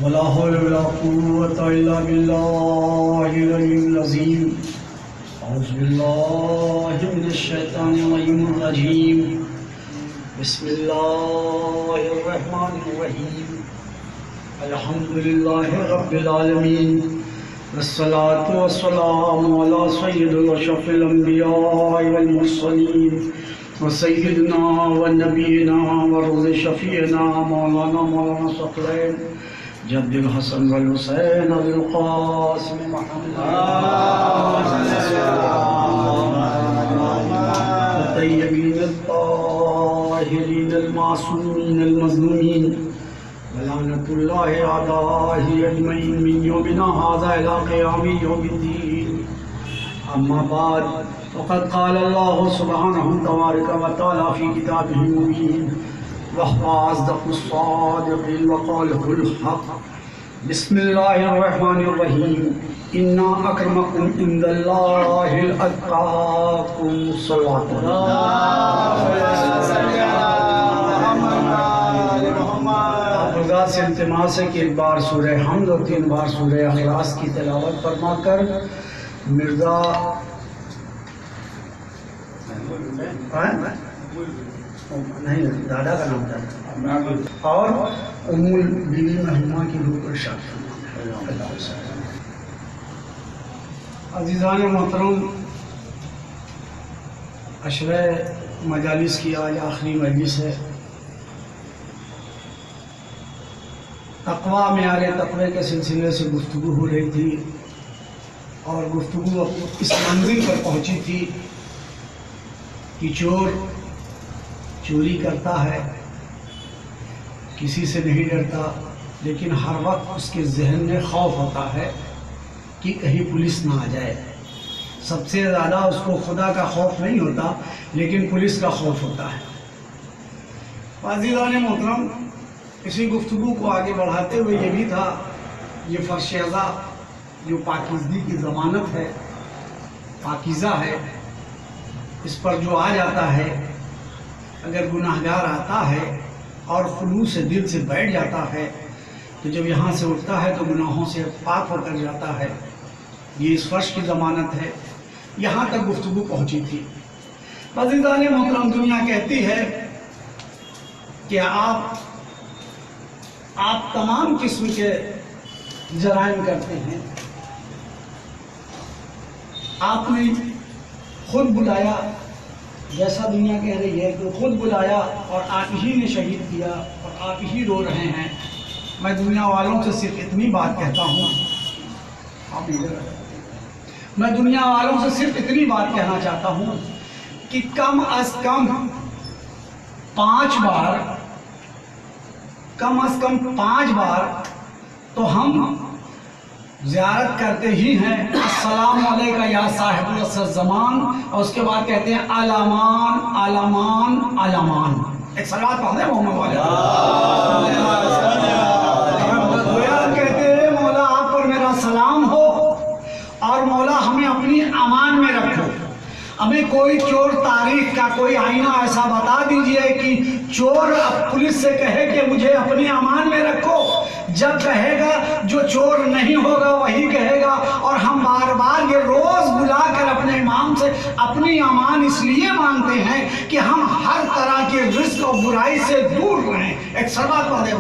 ولا حول ولا قوة إلا بالله العلي العظيم. أعوذ بالله من الشيطان الرجيم. بسم الله الرحمن الرحيم. الحمد لله رب العالمين، والصلاة والسلام على سيد الأشرف الأنبياء والمرسلين وسيدنا ونبينا ورسول شفيعنا مولانا ثقلين جد الحسن والحسين أبي القاسم محمد الطيبين الطاهرين المعصومين المظلومين ولعنة الله أعدائه أجمعين من يومنا هذا إلى قيام يوم الدين. أما بعد، فقد قال الله سبحانه تبارك وتعالى في كتابه المبين وهو أصدق الصادقين وقوله الحق. بسم الله الرحمن الرحيم. إن أكرمكم عند الله الأتقاكم. صلوات سے التماس ہے کہ ایک بار سورہ حمد اور 3 بار سورہ اخلاص کی تلاوت فرما کر مرزا نہیں دادا کا نام تھا اور ام البیوی مہمہ کی روح پر شاد فرما. عزیزان محترم، عشرہ مجالس کی آج آخری مجلس ہے. تقویٰ معیار تقوی کے سلسلے سے گفتگو ہو رہی تھی اور گفتگو اس منزل پر پہنچی تھی کہ چور چوری کرتا ہے، کسی سے نہیں ڈرتا، لیکن ہر وقت اس کے ذہن میں خوف ہوتا ہے کہ کہیں پولیس نہ آ جائے. سب سے زیادہ اس کو خدا کا خوف نہیں ہوتا، لیکن پولیس کا خوف ہوتا ہے. عزیزان محترم، اسی گفتگو کو آگے بڑھاتے ہوئے یہ بھی تھا، یہ فرش ازا جو پاکیزگی کی ضمانت ہے، پاکیزہ ہے، اس پر جو آ جاتا ہے، اگر گناہگار آتا ہے اور خلوص دل سے بیٹھ جاتا ہے تو جب یہاں سے اٹھتا ہے تو گناہوں سے پاک ہو کر جاتا ہے. یہ اس فرش کی ضمانت ہے. یہاں تک گفتگو پہنچی تھی. عزیزان محترم، دنیا کہتی ہے کہ آپ تمام قسم کے جرائم کرتے ہیں. آپ نے خود بلایا، جیسا دنیا کہہ رہی ہے کہ خود بلایا اور آپ ہی نے شہید کیا اور آپ ہی رو رہے ہیں. میں دنیا والوں سے صرف اتنی بات کہتا ہوں، میں دنیا والوں سے صرف اتنی بات کہنا چاہتا ہوں کہ کم از کم 5 بار تو ہم زیارت کرتے ہی ہیں. السلام علیکہ یا صاحب العصر زمان، اور اس کے بعد کہتے ہیں علامان علامان علامان. ایک صلوات پڑھتے ہیں محمد والے. کہتے ہیں مولا آپ پر میرا سلام ہو اور مولا ہمیں اپنی امان میں رکھو. ہمیں کوئی چور تاریخ کا کوئی آئینہ ایسا بتا دیجئے کہ چور پولیس سے کہے کہ مجھے اپنی امان میں رکھو. جب کہے گا، جو چور نہیں ہوگا وہی کہے گا. اور ہم بار بار یہ روز بلا کر اپنے امام سے اپنی امان اس لیے مانگتے ہیں کہ ہم ہر طرح کے رزق اور برائی سے دور رہیں. ایک صلوات پڑھ دے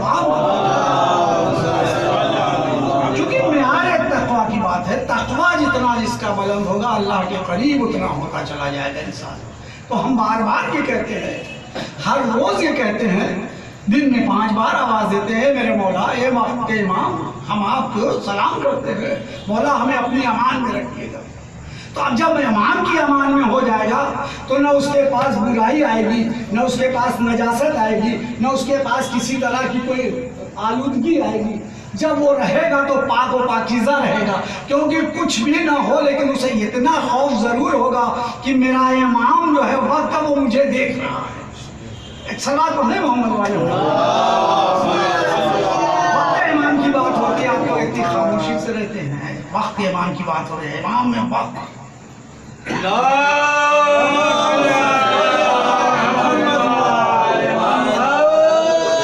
چونکہ معیار تقویٰ کی بات ہے. تقویٰ جتنا جس کا بلند ہوگا اللہ کے قریب اتنا ہوتا چلا جائے گا انسان. تو ہم بار بار یہ کہتے ہیں، ہر روز یہ کہتے ہیں، دن میں 5 بار آواز دیتے ہیں، میرے مولا اے وقت کے امام، ہم آپ کو سلام کرتے ہیں، مولا ہمیں اپنی امان میں رکھیے گا. تو اب جب امام کی امان میں ہو جائے گا تو نہ اس کے پاس برائی آئے گی، نہ اس کے پاس نجاست آئے گی، نہ اس کے پاس کسی طرح کی کوئی آلودگی آئے گی. جب وہ رہے گا تو پاک و پاکیزہ رہے گا، کیونکہ کچھ بھی نہ ہو لیکن اسے اتنا خوف ضرور ہوگا کہ میرا امام جو ہے وقت وہ مجھے دیکھ رہا ہے. ایک صلوات پڑھیں محمد والے. وقت امام کی بات ہوتی ہے، آپ لوگ اتنی خاموشی سے رہتے ہیں. وقت امام کی بات ہو رہی ہے، امام میں وقت.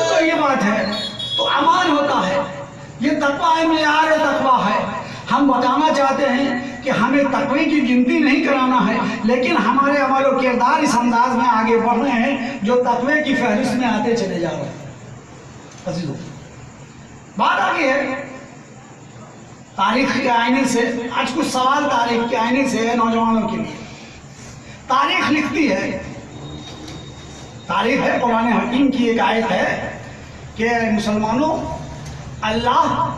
تو یہ بات ہے. تو امان ہوتا ہے. یہ تقوی معیار تقوی ہے۔ ہم بتانا چاہتے ہیں کہ ہمیں تقوی کی گنتی نہیں کرانا ہے، لیکن ہمارے عمل و کردار اس انداز میں آگے بڑھ رہے ہیں جو تقوی کی فہرست میں آتے چلے جا رہے ہیں۔ عزیزو، بات آگے ہے تاریخ کے آئینے سے۔ آج کچھ سوال تاریخ کے آئینے سے ہے نوجوانوں کے لیے۔ تاریخ لکھتی ہے، تاریخ ہے، قرآن حکیم کی ایک آیت ہے کہ مسلمانوں، اللہ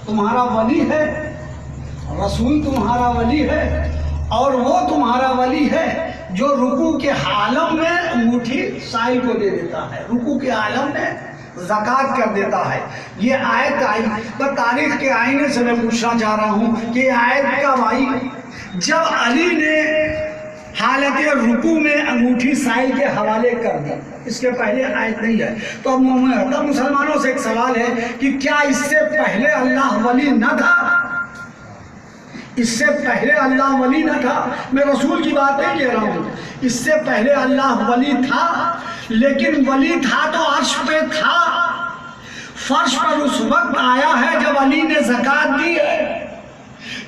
تمہارا ولی ہے، رسول تمہارا ولی ہے، اور وہ تمہارا ولی ہے جو رکوع کے عالم میں انگوٹھی سائل کو دے دیتا ہے، رکوع کے عالم میں زکوٰۃ کر دیتا ہے۔ یہ آیت آئی تو تاریخ کے آئینے سے میں پوچھنا چاہ رہا ہوں کہ یہ آیت کب آئی؟ جب علی نے حالت رکوع میں انگوٹھی سائل کے حوالے کر دی، اس کے پہلے آیت نہیں ہے۔ تو اب مسلمانوں سے ایک سوال ہے کہ کیا اس سے پہلے اللہ ولی نہ تھا؟ اس سے پہلے اللہ ولی نہ تھا؟ میں رسول کی بات نہیں کہہ رہا ہوں، اس سے پہلے اللہ ولی تھا، لیکن ولی تھا تو عرش پہ تھا، فرش پر اس وقت آیا ہے جب علی نے زکوٰۃ دی ہے۔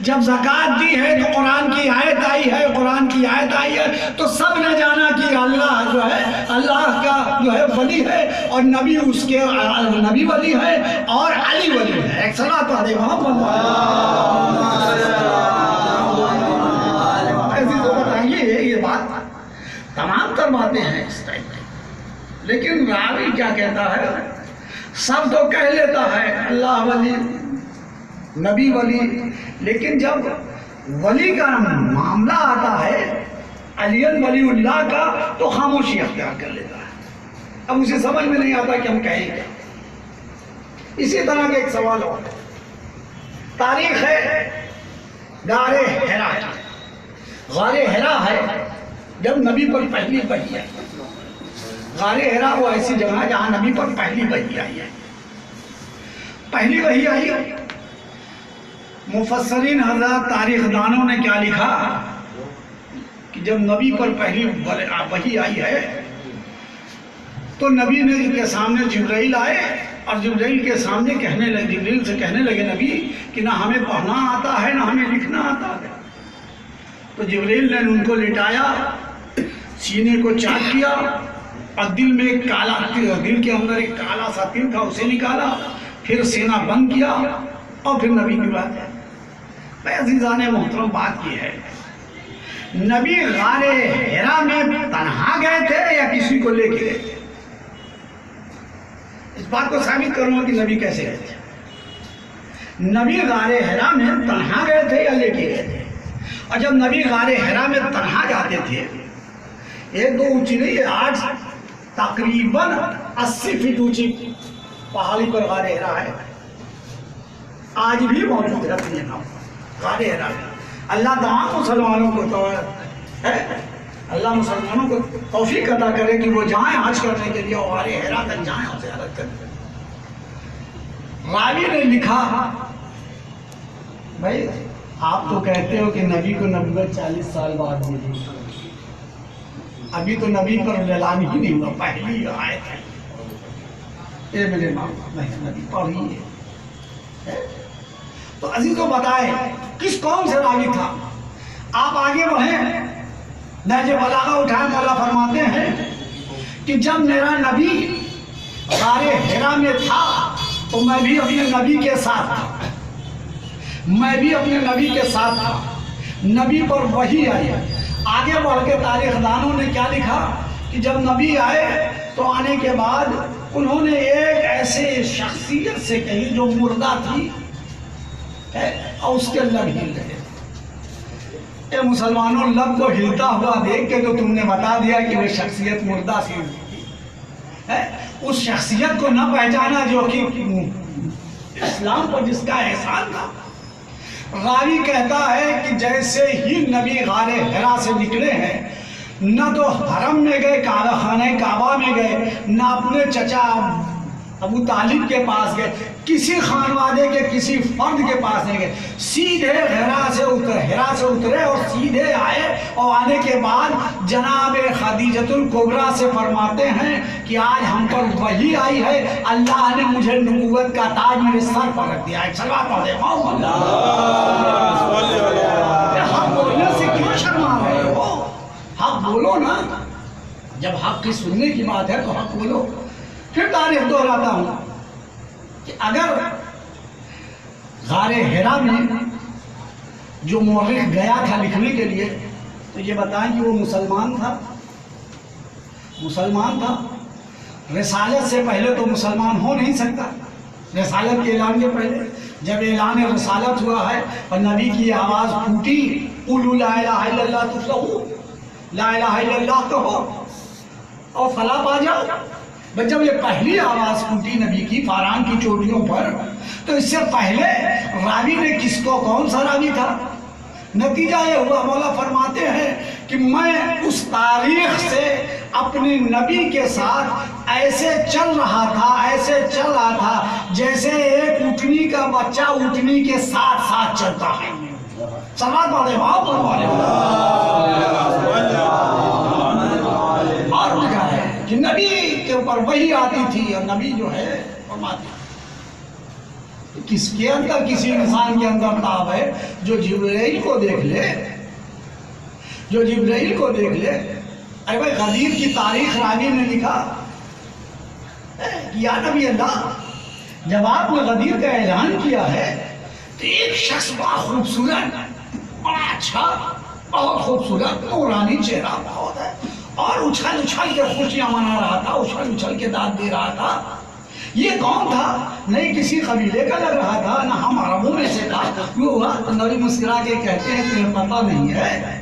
جب زکوٰۃ دی ہے تو قرآن کی آیت آئی ہے، قرآن کی آیت آئی ہے تو سب نے جانا کہ اللہ جو ہے، اللہ کا جو ہے ولی ہے، اور نبی اس کے نبی ولی ہے اور علی ولی ہے۔ ایک صلاۃ علی محمد۔ عزیزو، بتائیے یہ بات تمام تر باتیں ہیں اس ٹائم میں، لیکن راوی کیا کہتا ہے؟ سب تو کہہ لیتا ہے اللہ ولی، نبی ولی، لیکن جب ولی کا معاملہ آتا ہے، علی ولی اللہ کا، تو خاموشی اختیار کر لیتا ہے۔ اب اسے سمجھ میں نہیں آتا کہ ہم کہیں کیا۔ اسی طرح کا ایک سوال اور تاریخ ہے غار حرا۔ غار حرا ہے جب نبی پر پہلی وحی آئی۔ غار حرا وہ ایسی جگہ ہے جہاں نبی پر پہلی وحی آئی ہے۔ پہلی وحی آئی، مفسرین حضرات، تاریخ دانوں نے کیا لکھا کہ جب نبی پر پہلی وحی آئی ہے تو نبی نے کے سامنے جبرائیل آئے اور جبرائیل کے سامنے جبرائیل سے کہنے لگے نبی کہ نہ ہمیں پڑھنا آتا ہے نہ ہمیں لکھنا آتا ہے۔ تو جبرائیل نے ان کو لٹایا، سینے کو چاک کیا اور دل میں ایک کالا، دل کے اندر ایک کالا سا تل تھا، اسے نکالا، پھر سینہ بند کیا اور پھر نبی کی بات ہے۔ بھائی عزیزان محترم، بات یہ ہے نبی غار حرا میں تنہا گئے تھے یا کسی کو لے کے گئے تھے؟ اس بات کو ثابت کروں گا کہ نبی کیسے گئے تھے۔ نبی غار حرا میں تنہا گئے تھے یا لے کے گئے تھے؟ اور جب نبی غار حرا میں تنہا جاتے تھے، ایک دو اونچی نہیں، آج تقریباً 80 فٹ اونچی پہاڑی پر غار حرا ہے، آج بھی موجود ہے اپنے نام غار حرا۔ اللہ تمام مسلمانوں کو اللہ مسلمانوں کو توفیق عطا کرے کہ وہ جائیں حج کرنے کے لیے، غار حرا تک جائیں اور زیارت کریں۔ راوی نے لکھا، بھائی آپ تو کہتے ہو کہ نبی کو نبوت 40 سال بعد ملی، ابھی تو نبی پر اعلان ہی نہیں ہوا، پہلی آیت ہے۔ اے میرے نبی پڑھی ہے۔ تو عزیزو بتائیں کس قوم سے راوی تھا؟ آپ آگے بڑھیں، نہج بلاغہ اٹھائیں، مولا فرماتے ہیں کہ جب میرا نبی غار حرا میں تھا تو میں بھی اپنے نبی کے ساتھ تھا، میں بھی اپنے نبی کے ساتھ تھا، نبی پر وحی آئی۔ آگے بڑھ کے تاریخ دانوں نے کیا لکھا کہ جب نبی آئے تو آنے کے بعد انہوں نے ایک ایسے شخصیت سے کہی جو مردہ تھی اور اس کے لب ہل گئے۔ اے مسلمانوں، لب کو ہلتا ہوا دیکھ کے تو تم نے بتا دیا کہ وہ شخصیت مردہ سی تھی۔ اس شخصیت کو نہ پہچانا جو کہ اسلام پر جس کا احسان تھا۔ راوی کہتا ہے کہ جیسے ہی نبی غار حرا سے نکلے ہیں، نہ تو حرم میں گئے، خانہ کعبہ میں گئے، نہ اپنے چچا ابو طالب کے پاس گئے، کسی خانوادے کے کسی فرد کے پاس نہیں گئے، سیدھے ہرا سے اترے اور سیدھے آئے، اور آنے کے بعد جناب خدیجۃ الکبریٰ سے فرماتے ہیں کہ آج ہم پر وحی آئی ہے، اللہ نے مجھے نبوت کا تاج میرے سر پر رکھ دیا ہے۔ صلوات پڑھے حق بولنے سے کیوں شرما رہے ہو؟ حق بولو نا، جب حق کی سننے کی بات ہے تو حق بولو۔ پھر تاریخ دہراتا ہوں کہ اگر غار حرا میں جو مورخ گیا تھا لکھنے کے لیے تو یہ بتائیں کہ وہ مسلمان تھا، رسالت سے پہلے تو مسلمان ہو نہیں سکتا، رسالت کے اعلان کے پہلے جب اعلان رسالت ہوا ہے اور نبی کی آواز پھوٹی، قولوا لا الہ الا اللہ تفلحوا، لا الہ الا اللہ کہو اور فلاح پا جاؤ۔ بس جب یہ پہلی آواز پھوٹی نبی کی فاران کی چوٹیوں پر، تو اس سے پہلے راوی نے کون سا راوی تھا؟ نتیجہ یہ ہوا، مولا فرماتے ہیں کہ میں اس تاریخ سے اپنے نبی کے ساتھ ایسے چل رہا تھا جیسے ایک اونٹنی کا بچہ اونٹنی کے ساتھ ساتھ چلتا ہے۔ سماعت والے اور وجہ ہے کہ نبی کے اوپر وحی آتی تھی، اور نبی جو ہے فرماتے ہیں کس کے اندر، کسی انسان کے اندر تاب ہے جو جبرائیل کو دیکھ لے۔ ارے بھائی غدیر کی تاریخ راوی نے لکھا کہ یا نبی اللہ، جب آپ نے غدیر کا اعلان کیا ہے تو ایک شخص بڑا خوبصورت، بڑا اچھا، بہت خوبصورت نورانی چہرہ بہت ہے، اور اچھل کے خوشیاں منا رہا تھا، اچھل کے داد دے رہا تھا۔ یہ کون تھا؟ نہیں کسی قبیلے کا لگ رہا تھا، نہ ہم عربوں میں سے تھا۔ کیوں ہوا؟ تو نبی مسکرا کے کہتے ہیں تمہیں پتہ نہیں ہے،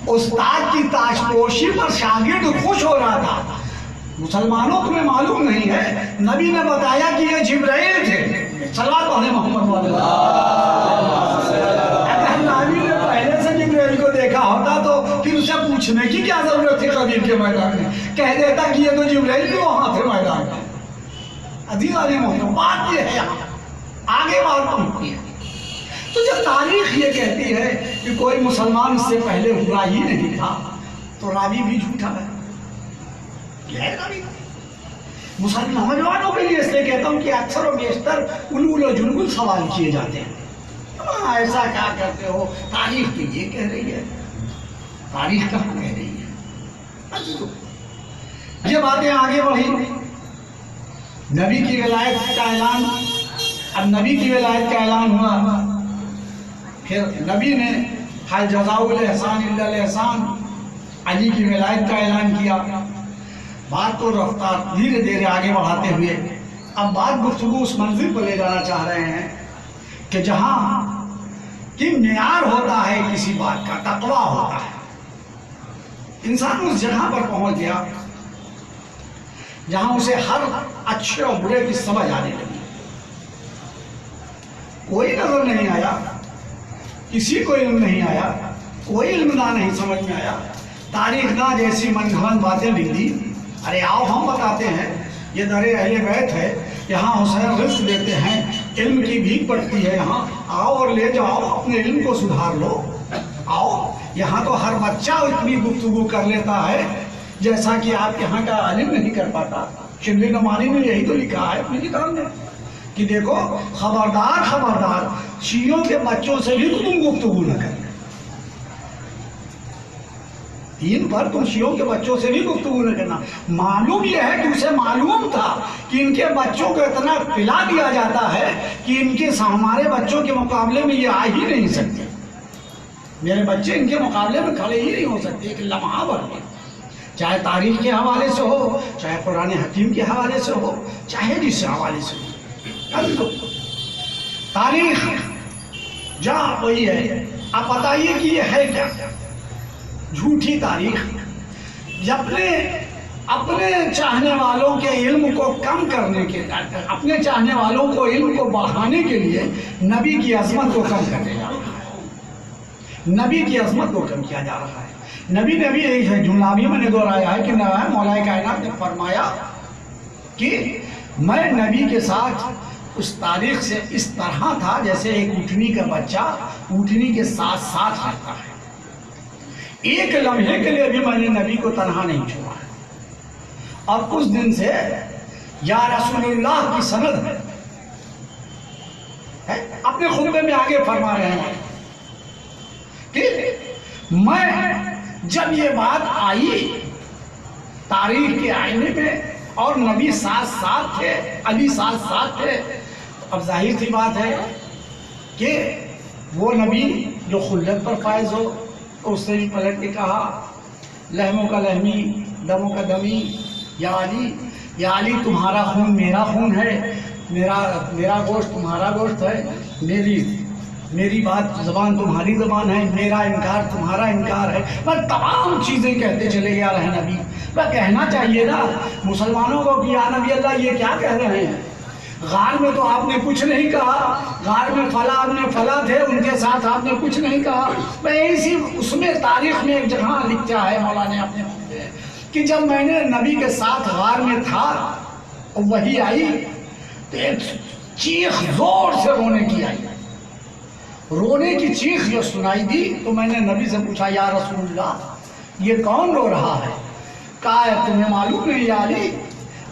استاد کی تاج پوشی پر شاگرد خوش ہو رہا تھا، مسلمانوں تمہیں معلوم نہیں ہے۔ نبی نے بتایا کہ یہ جبرائیل تھے۔ صلوات علی محمد صلی اللہ علیہ وسلم۔ اگر نبی نے پہلے سے جبرائیل کو دیکھا ہوتا تو پھر اسے پوچھنے کی کیا ضرورت تھی غدیر کے میدان میں؟ کہہ دیتا کہ یہ تو جبرائیل بھی وہاں تھے میدان میں۔ عزیز علی محمد، بات یہ ہے یہاں آگے بات پہنچتی ہے۔ تو جب تاریخ یہ کہتی ہے کہ کوئی مسلمان اس سے پہلے ہوا ہی نہیں تھا تو راوی بھی جھوٹا ہے۔ مسلمانوں کے لیے اس لیے کہتا ہوں کہ اکثر و بیشتر الول و جلول سوال کیے جاتے ہیں، ایسا کیا کرتے ہو؟ تاریخ تو یہ کہہ رہی ہے، تاریخ کہاں کہہ رہی ہے؟ یہ باتیں آگے بڑھی، نبی کی ولایت کا اعلان، اب نبی کی ولایت کا اعلان ہوا، پھر نبی نے حل جزاء الاحسان الا الاحسان، علی کی ولایت کا اعلان کیا۔ بات کو رفتار دھیرے دھیرے آگے بڑھاتے ہوئے اب بات گفتگو اس منزل کو لے جانا چاہ رہے ہیں کہ جہاں کہ معیار ہوتا ہے کسی بات کا، تقویٰ ہوتا ہے۔ انسان اس جگہ پر پہنچ گیا جہاں اسے ہر اچھے اور برے کی سمجھ آنے لگی، کوئی نظر نہیں آیا، کسی کو علم نہیں آیا، کوئی علم نہ نہیں سمجھ میں آیا، تاریخ نہ جیسی من گھڑت باتیں لکھ دی۔ ارے آؤ ہم بتاتے ہیں، یہ در اہل بیت ہے، یہاں حسین رزق دیتے ہیں، علم کی بھیک پڑتی ہے، یہاں آؤ اور لے جاؤ، اپنے علم کو سدھار لو، آؤ۔ یہاں تو ہر بچہ اتنی گفتگو کر لیتا ہے جیسا کہ آپ یہاں کا عالم نہیں کر پاتا۔ شبلی نعمانی نے یہی تو لکھا ہے اپنی کتاب میں کہ دیکھو خبردار شیعوں کے بچوں سے بھی تم گفتگو نہ کرنا، دین پر تم شیعوں کے بچوں سے بھی گفتگو نہ کرنا۔ معلوم یہ ہے کہ اسے معلوم تھا کہ ان کے بچوں کو اتنا پلا دیا جاتا ہے کہ ان کے ہمارے بچوں کے مقابلے میں یہ آ ہی نہیں سکتے، میرے بچے ان کے مقابلے میں کھڑے ہی نہیں ہو سکتے ایک لمحہ بھر میں، چاہے تاریخ کے حوالے سے ہو، چاہے قرآن حکیم کے حوالے سے ہو، چاہے جس حوالے سے ہو۔ تاریخ جہاں وہی ہے۔ آپ بتائیے کہ یہ ہے کیا؟ جھوٹی تاریخ۔ اپنے چاہنے والوں کے علم کو کم کرنے کے، اپنے چاہنے والوں کو علم کو بڑھانے کے لیے نبی کی عظمت کو کم کرنے جا رہا ہے، نبی کی عظمت کو کم کیا جا رہا ہے۔ نبی نے بھی ایک جملہ بھی میں نے دہرایا ہے کہ مولا کائنات نے فرمایا کہ میں نبی کے ساتھ اس تاریخ سے اس طرح تھا جیسے ایک اونٹنی کا بچہ اونٹنی کے ساتھ ساتھ رہتا ہے. ایک لمحے کے لیے بھی میں نے نبی کو تنہا نہیں چھوڑا. اور اس دن سے یا رسول اللہ کی سند ہے اپنے خطبے میں آگے فرما رہے ہیں کہ میں جب یہ بات آئی تاریخ کے آئینے میں اور نبی ساتھ ساتھ تھے، علی ساتھ ساتھ تھے، اب ظاہر سی بات ہے کہ وہ نبی جو خلت پر فائز ہو تو اس سے بھی پلٹ کے کہا لہموں کا لہمی دموں کا دمی، یا علی تمہارا خون میرا خون ہے، میرا گوشت تمہارا گوشت ہے، میری بات زبان تمہاری زبان ہے، میرا انکار تمہارا انکار ہے. پر تمام چیزیں کہتے چلے گیا رہے نبی. وہ کہنا چاہیے نا مسلمانوں کو کہ یا نبی اللہ یہ کیا کہہ رہے ہیں؟ غار میں تو آپ نے کچھ نہیں کہا، غار میں فلاں تھے ان کے ساتھ آپ نے کچھ نہیں کہا. میں اسی اس میں تاریخ میں ایک جگہ لکھا ہے مولا نے اپنے کہ جب میں نے نبی کے ساتھ غار میں تھا اور وہی آئی تو ایک چیخ زور سے رونے کی آئی، رونے کی چیخ جو سنائی دی تو میں نے نبی سے پوچھا یا رسول اللہ یہ کون رو رہا ہے؟ کہا تمہیں معلوم نہیں یا علی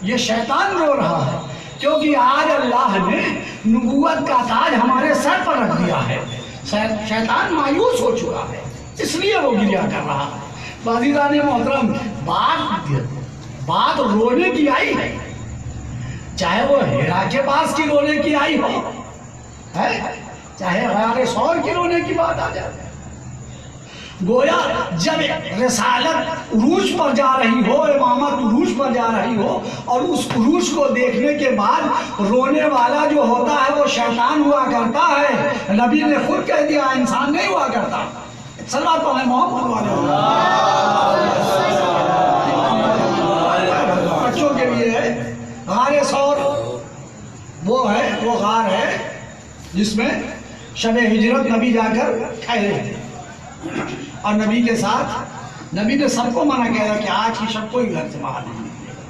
یہ شیطان رو رہا ہے، کیونکہ آج اللہ نے نبوت کا تاج ہمارے سر پر رکھ دیا ہے، شیطان مایوس ہو چکا ہے اس لیے وہ گریا کر رہا ہے. عزیزان محترم بات رونے کی آئی ہے، چاہے وہ ہیرا کے پاس کی رونے کی آئی ہو چاہے غار ثور کی رونے کی بات آ جائے. گویا جب رسالت عروج پر جا رہی ہو، امامت عروج پر جا رہی ہو اور اس عروج کو دیکھنے کے بعد رونے والا جو ہوتا ہے وہ شیطان ہوا کرتا ہے. نبی نے خود کہہ دیا انسان نہیں ہوا کرتا. صلوات پڑھیں محمد والے. بچوں کے لیے ہے غار ثور، وہ غار ہے جس میں شب ہجرت نبی جا کر ٹھہرے تھے اور نبی کے ساتھ نبی نے سب کو منع کیا کہ آج کی شب کوئی گھر سے باہر نہیں نکلے گا.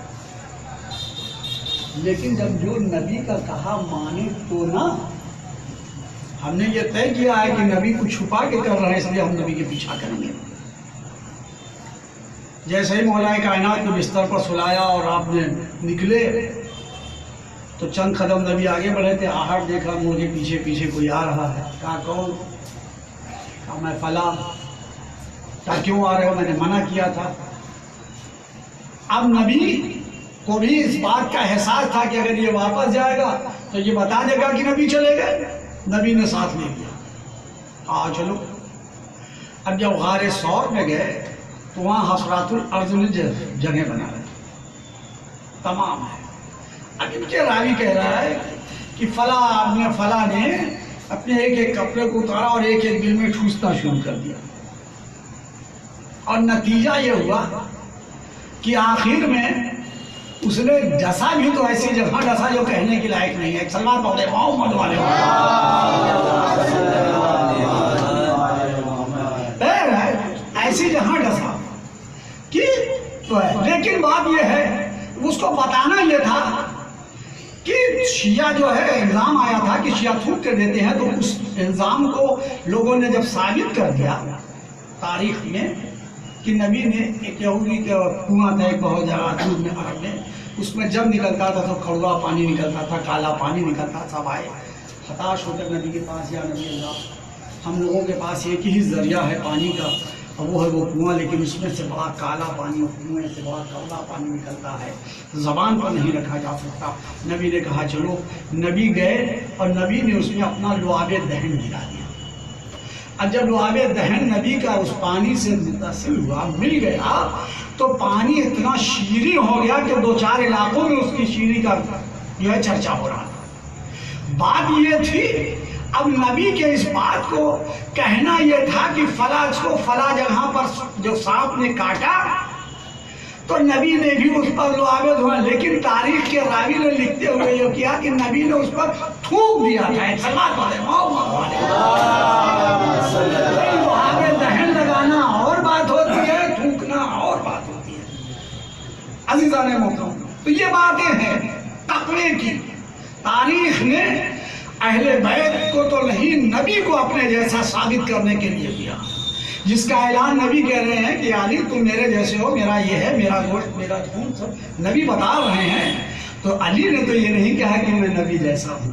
لیکن جب جو نبی کا کہا مانے تو نا، ہم نے یہ طے کیا ہے کہ نبی کو چھپا کے کر رہے ہیں اس لیے ہم نبی کے پیچھا کریں گے. جیسے ہی مولا کائنات کو بستر پر سلایا اور آپ نے نکلے تو چند قدم نبی آگے بڑھے تھے، آہٹ دیکھا منہ کے پیچھے پیچھے کوئی آ رہا ہے. کہا کون؟ کہا میں فلاں. کہا کیوں آ رہے ہو؟ میں نے منع کیا تھا. اب نبی کو بھی اس بات کا احساس تھا کہ اگر یہ واپس جائے گا تو یہ بتا دے گا کہ نبی چلے گئے. نبی نے ساتھ لے لیا، کہا چلو. اب جب غار ثور میں گئے تو وہاں حسرات الارض نے جگہ بنا رہے تمام ہے. اب ان کے راوی کہہ رہا ہے کہ فلاں نے اپنے ایک ایک کپڑے کو اتارا اور ایک ایک دل میں ٹھوسنا شروع کر دیا اور نتیجہ یہ ہوا کہ آخر میں اس نے ڈسا بھی تو ایسی جگہ ڈسا جو کہنے کی لائق نہیں ہے. سلمان پڑھے محمد والے ایسی جگہ ڈسا کہ لیکن بات یہ ہے اس کو بتانا یہ تھا کہ شیعہ جو ہے الزام آیا تھا کہ شیعہ تھوک کے دیتے ہیں، تو اس الزام کو لوگوں نے جب ثابت کر دیا تاریخ میں کہ نبی نے ایک یہودی کا کنواں تھا ایک بہت جگہ دور میں عرب میں، اس میں جب نکلتا تھا تو کڑوا پانی نکلتا تھا، کالا پانی نکلتا تھا. سب آئے ہتاش ہو کر نبی کے پاس، یا نبی اللہ ہم لوگوں کے پاس ایک ہی ذریعہ ہے پانی کا اور وہ ہے وہ کنواں، لیکن اس میں سے بڑا کالا پانی اور کنویں سے بڑا کالا پانی نکلتا ہے، زبان پر نہیں رکھا جا سکتا. نبی نے کہا چلو. نبی گئے اور نبی نے اس میں اپنا لعاب دہن گرا دیا. اب جب لعاب دہن نبی کا اس پانی سے متصل ہوا، مل گیا، تو پانی اتنا شیریں ہو گیا کہ دو چار علاقوں میں اس کی شیریں کا جو ہے چرچا ہو رہا تھا. بات یہ تھی اب نبی کے اس بات کو کہنا یہ تھا کہ فلاں جگہ پر جو سانپ نے کاٹا تو نبی نے بھی اس پر لعاب دھوا، لیکن تاریخ کے راوی نے لکھتے ہوئے یہ کیا کہ نبی نے اس پر تھوک دیا تھا. لعاب دہن لگانا اور بات ہوتی ہے، تھوکنا اور بات ہوتی ہے. عزیزان محترم، تو یہ باتیں ہیں. تقوی کی. تاریخ نے اہل بیت کو تو نہیں نبی کو اپنے جیسا ثابت کرنے کے لیے کیا، جس کا اعلان نبی کہہ رہے ہیں کہ علی تم میرے جیسے ہو، میرا یہ ہے، میرا گوشت میرا خون سب نبی بتا رہے ہیں. تو علی نے تو یہ نہیں کہا کہ میں نبی جیسا ہوں.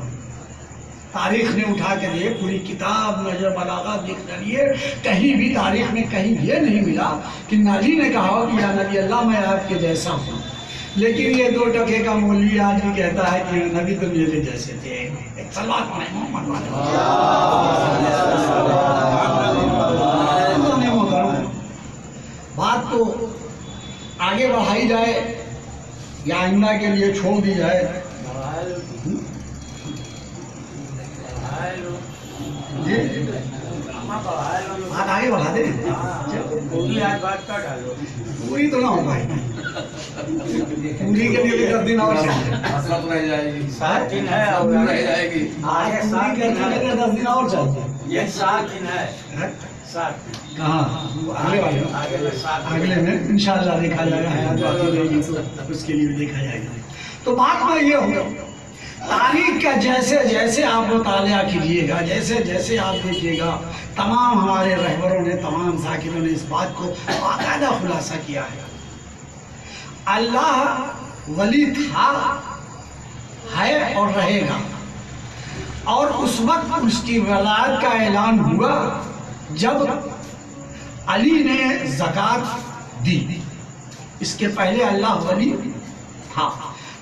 تاریخ نے اٹھا کے دیے پوری کتاب نظر بلاغہ دیکھ لیے، کہیں بھی تاریخ میں کہیں یہ نہیں ملا کہ علی نے کہا ہو کہ یا نبی اللہ میں آپ کے جیسا ہوں. لیکن یہ 2 ٹکے کا مولوی آج بھی کہتا ہے کہ نبی تو میرے جیسے تھے. ایک صلوات پڑھیں محمد والے. بات تو آگے بڑھائی جائے یا آئندہ کے لیے چھوڑ دی جائے؟ بات آگے بڑھا دیں. پوری تو نہ ہو پائے، پوری کے لیے 10 دن اور چاہیے. 7 دن ہے اور رہ جائے گی. آگے 10 دن اور چاہیے. یہ 7 دن ہے. 7 دن کہاں؟ اگلے میں انشاءاللہ دیکھا جائے گا. حیات باقی رہے گی تو اس کے لیے بھی دیکھا جائے گا. تو بات میں یہ ہوگا، تاریخ کا جیسے جیسے آپ مطالعہ کیجیے گا، جیسے جیسے آپ دیکھیے گا، تمام ہمارے رہبروں نے، تمام ذاکروں نے اس بات کو باقاعدہ خلاصہ کیا ہے. اللہ ولی تھا، ہے اور رہے گا. اور اس وقت اس کی ولایت کا اعلان ہوا جب علی نے زکوٰۃ دی. اس کے پہلے اللہ ولی تھا.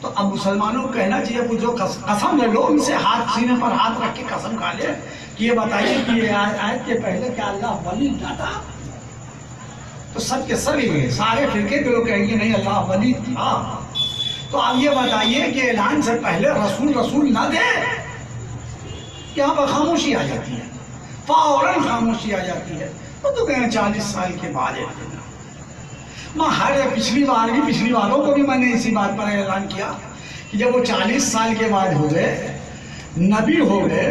تو اب مسلمانوں کو کہنا چاہیے وہ جو قسم لے لو، ان سے ہاتھ سینے پر ہاتھ رکھ کے قسم کھا لے کہ یہ بتائیے کہ یہ آیت کے پہلے کیا اللہ ولی نہ تھا؟ تو سب کے سب ہی سارے فرقے کے لوگ کہیں گے نہیں اللہ ولی تھا. تو اب یہ بتائیے کہ اعلان سے پہلے رسول نہ دے؟ یہاں پر خاموشی آ جاتی ہے، فوراً خاموشی آ جاتی ہے. تو کہیں 40 سال کے بعد میں پچھلی باروں کو بھی میں نے اسی بات پر اعلان کیا کہ جب وہ 40 سال کے بعد ہو گئے، نبی ہو گئے،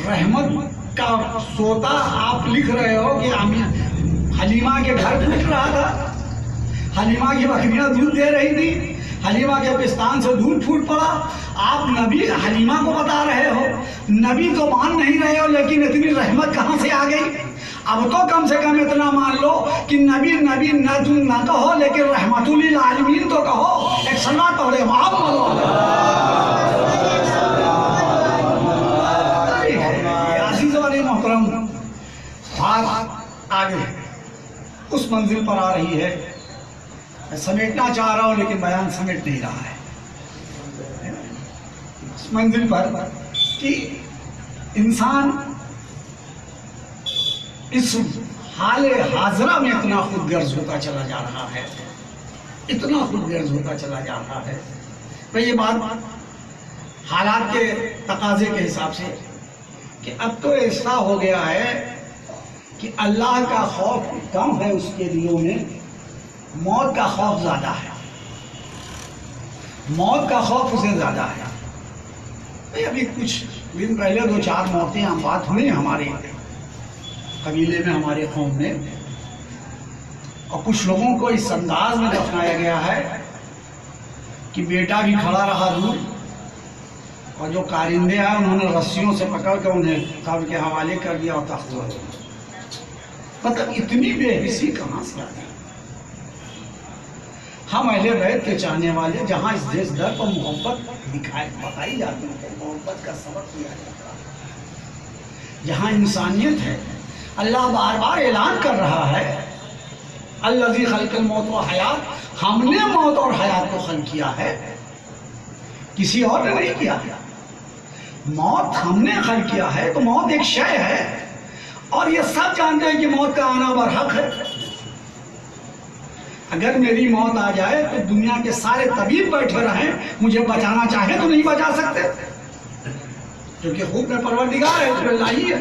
رحمت کا سوتا آپ لکھ رہے ہو کہ حلیمہ کے گھر پھوٹ رہا تھا، حلیمہ کی بکریاں دودھ دے رہی تھی، حلیمہ کے پستان سے دودھ پھوٹ پڑا. آپ نبی حلیمہ کو بتا رہے ہو، نبی تو مان نہیں رہے ہو، لیکن اتنی رحمت کہاں سے آ گئی؟ اب تو کم سے کم اتنا مان لو کہ نبی نہ تم نہ کہو لیکن رحمت للعالمین تو کہو. ایک صلوات پڑھے محمد. عزیزوں علی محترم، بات آگے اس منزل پر آ رہی ہے. میں سمیٹنا چاہ رہا ہوں لیکن بیان سمیٹ نہیں رہا ہے. اس منزل پر کہ انسان اس حال حاضرہ میں اتنا خود غرض ہوتا چلا جا رہا ہے، اتنا خود غرض ہوتا چلا جا رہا ہے. میں یہ بات حالات کے تقاضے کے حساب سے کہ اب تو ایسا ہو گیا ہے کہ اللہ کا خوف کم ہے اس کے دلوں میں، موت کا خوف زیادہ ہے. موت کا خوف اسے زیادہ ہے. ابھی کچھ دن پہلے 2-4 موتیں ہم بات ہوئی ہمارے قبیلے میں، ہمارے قوم میں، اور کچھ لوگوں کو اس انداز میں دفنایا گیا ہے کہ بیٹا بھی کھڑا رہا دور، اور جو کارندے آئے انہوں نے رسیوں سے پکڑ کر انہیں قبر کے حوالے کر دیا اور تخت ہوا. مطلب اتنی بے حسی کہاں سے آتی؟ ہم اہل بیت کے چاہنے والے، جہاں اس دیش در پر محبت بتائی جاتی ہے، محبت کا سبق دیا جاتا ہے، جہاں انسانیت ہے، اللہ بار بار اعلان کر رہا ہے الذی خلق الموت و حیات، ہم نے موت اور حیات کو خلق کیا ہے، کسی اور نے نہیں کیا. موت ہم نے خلق کیا ہے، تو موت ایک شے ہے، اور یہ سب جانتے ہیں کہ موت کا آنا برحق ہے. اگر میری موت آ جائے تو دنیا کے سارے طبیب بیٹھے رہیں، مجھے بچانا چاہے تو نہیں بچا سکتے، کیونکہ خوب میں پروردگار ہے، اس میں لائی ہے.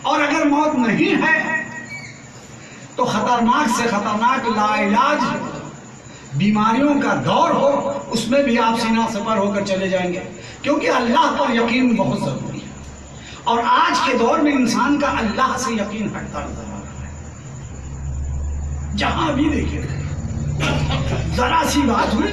اور اگر موت نہیں ہے تو خطرناک سے خطرناک لا علاج بیماریوں کا دور ہو، اس میں بھی آپ سینہ سپر ہو کر چلے جائیں گے، کیونکہ اللہ پر یقین بہت ضروری ہے. اور آج کے دور میں انسان کا اللہ سے یقین ہٹتا نظر آ رہا ہے. جہاں بھی دیکھیں ذرا سی بات ہوئی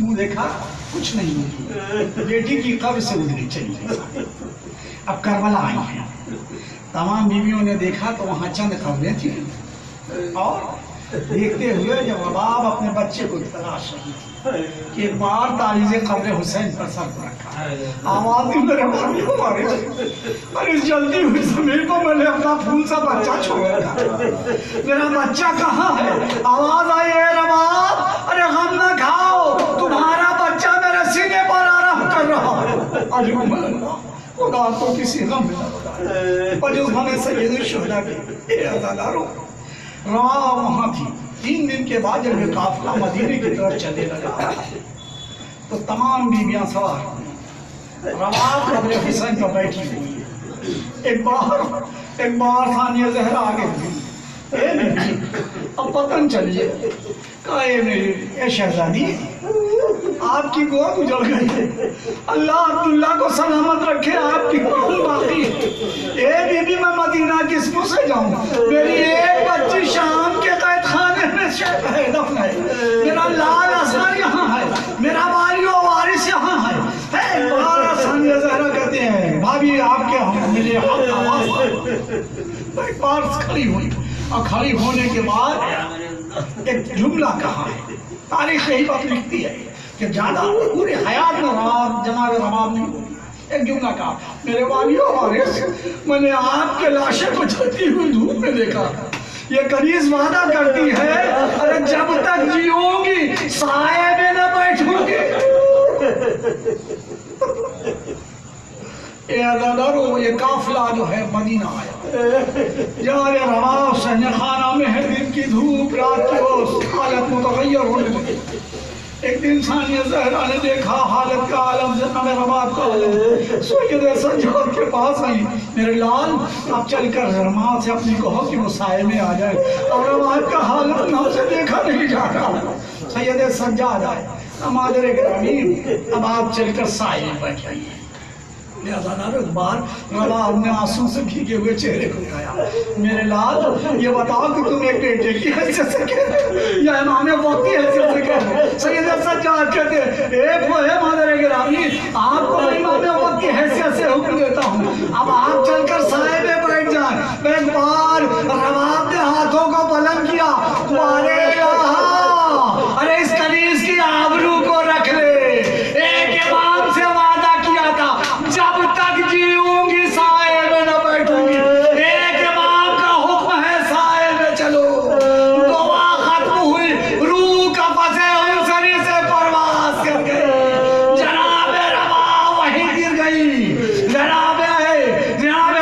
منہ دیکھا کچھ نہیں ہوئی، بیٹی کی قبر سے گزری چلی گئی۔ اب کربلا آئی ہیں، تمام بیویوں نے دیکھا تو وہاں چند قبریں تھیں، اور دیکھتے ہوئے جب رباب اپنے بچے کو تلاش رہی تھی کہ ایک بار تعویذ قبر حسین پر سر کو رکھا، آواز بھی میرے بھائی ہمارے اور اس جلدی ہوئی زمین کو میں نے اپنا پھول سا بچہ چھوڑ رکھا، میرا بچہ کہاں ہے؟ آواز آئی ہے رباب ارے غم نہ کھاؤ، تمہارا بچہ میرے سینے پر آرام کر رہا ہے۔ عجب اللہ، خدا کو کسی غم میں نہ بتائے، اور جو ہمیں سید الشہداء کے اے عزاداروں رواں وہاں تھی۔ 3 دن کے بعد جب یہ قافلہ مدینے کی طرف چلے لگا تو تمام بیویاں سوار رواں قبر حسین پر بیٹھی ہوئی، ایک بار ثانیہ زہرا آگے ہوئی، اے بیٹی اب پتن چلیے، کہا اے میری اے شہزادی آپ کی گود اجڑ گئی ہے، اللہ عبداللہ کو سلامت رکھے، آپ کی گود باقی ہے۔ اے بی بی میں مدینہ کس منہ سے جاؤں، میری ایک بچی شام کے قید خانے میں دفن ہے، میرا لال اثر یہاں ہے، میرا والی و وارث یہاں ہے۔ ایک بار ثانیہ زہرا کہتے ہیں بھابھی آپ کے مجھے حق آواز، ایک بار کھڑی ہوئی، اور کھڑی ہونے کے بعد ایک جملہ کہا ہے، تاریخ یہی بات لکھتی ہے کہ زیادہ پوری حیات میں جناب رباب نہیں ہوئی، ایک جملہ کہا میرے والی و وارث میں نے آپ کے لاشیں کو جلتی ہوئی دھوپ میں دیکھا، یہ کنیز وعدہ کرتی ہے ارے جب تک جیوں گی سائے میں نہ بیٹھوں گی۔ اے عزادارو یہ قافلہ جو ہے مدینہ آیا، جہاں رباب سہنے خانہ میں ہے، دن کی دھوپ رات کی حالت متغیر ہونے لگی۔ ایک دن ثانیہ زہرا نے دیکھا حالت کا عالم، جناب رباب کا عالم، سید سجاد کے پاس آئی، میرے لال آپ چل کر رماد سے اپنی کہو کہ وہ سائے میں آ جائے، اور رباب کا حالت نہ سے دیکھا نہیں جاتا۔ سید سجاد آئے، مادر گرامی اب آپ چل کر سائے میں بیٹھ جائیے۔ ایک بار رباب نے آنسو سے بھیگے ہوئے چہرے کو اٹھایا، میرے لال یہ بتاؤ کہ تم ایک بیٹے کی حیثیت سے کہہ رہے یا امام وقت کی حیثیت سے کہہ رہے؟ سید سجاد کہتے اے مادر گرامی آپ کو میں امام وقت کی حیثیت سے حکم دیتا ہوں، اب آپ چل کر سائے میں بیٹھ جائیں۔ ایک بار رباب نے ہاتھوں کو بلند کیا، ارے اس کنیز کی آبرو کو رکھ لے، ایک امام سے وعدہ کیا تھا جب تک جیوں گی سائے میں نہ بیٹھوں گی، ایک امام کا حکم ہے سائے میں چلو۔ دعا ختم ہوئی، روح قفس عنصری سے پرواز کر گئی، جناب رباب وہیں گر گئی، جناب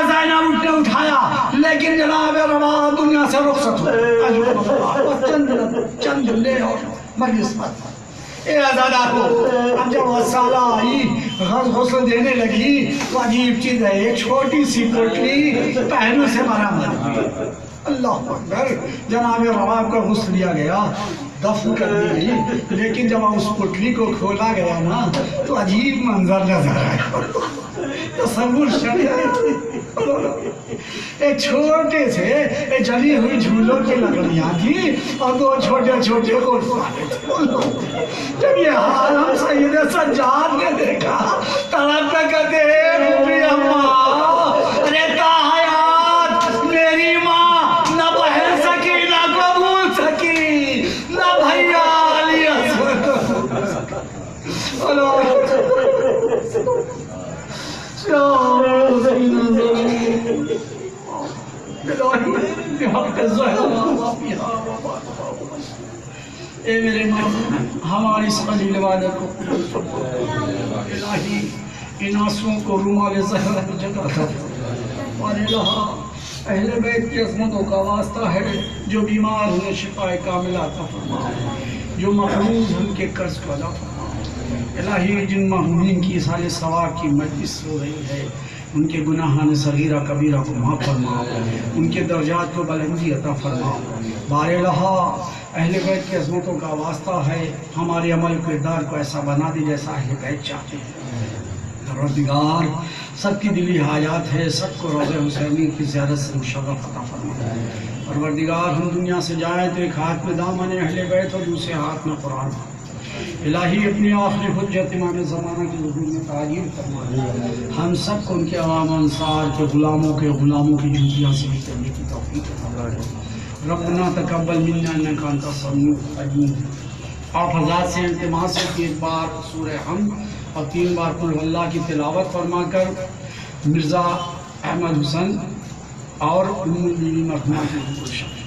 زینب نے اٹھایا، لیکن جناب رباب دنیا سے رخصت ہو، چند جملے اور مجلس پر۔ اے عزادارو اب جب غسالہ آئی غسل دینے لگی تو عجیب چیز ہے، ایک چھوٹی سی پوٹلی پہلو سے برآمد ہوئی، اللہ اکبر، جناب رباب کا غسل لیا گیا، دفن کر دی گئی، لیکن جب اس پوٹلی کو کھولا گیا نا تو عجیب منظر نظر آیا، تصور شریعت، ایک چھوٹے سے جلی ہوئی جھولوں کی لکڑیاں تھی اور 2 چھوٹے چھوٹے غرفے تھے۔ جب یہ حال ہم سید سجاد نے دیکھا تڑپ پہ کہتے ہیں اماں ارے تا حیات میری ماں نہ بہن سکی نہ قبول سکی نہ بھیا علی اے میرے مولا ہماری اس خلیل وعدہ کو الہی ان آنسوؤں کو رومال زہرا کی جگہ اور الہا اہل بیت کی عظمتوں کا واسطہ ہے، جو بیمار ہوئے شفا کاملہ عطا فرما، جو مقروض ان کے قرض کو ادا فرما۔ الہی جن محرومین کی سال ثواب کی مجلس ہو رہی ہے ان کے گناہان صغیرہ کبیرہ کو معاف فرما، ان کے درجات کو بلندی عطا فرما۔ بار الہا اہل بیت کی عظمتوں کا واسطہ ہے، ہمارے عمل کردار کو ایسا بنا دے جیسا اہل بیت چاہتے ہیں۔ پروردگار سب کی دلی حاجات ہے، سب کو روضہ حسینی کی زیارت سے مشرف عطا فرما۔ پروردگار ہم دنیا سے جائیں تو ایک ہاتھ میں دامن اہل بیت اور دوسرے ہاتھ میں قرآن، الہی اپنی آخری حجت امام زمانہ کی حضور میں تعجیل فرما، ہم سب کو ان کے عوام انصار کے غلاموں کی جوتیاں سے بھی کرنے کی توفیق عطا فرما۔ ربنا تقبل منا انک انت السمیع العلیم۔ آپ حضرات سے التماس ہے کہ ایک بار سورہ حمد اور 3 بار قل هو اللہ کی تلاوت فرما کر مرزا احمد حسن اور ام المؤمنین مرحومہ کی حضور شریف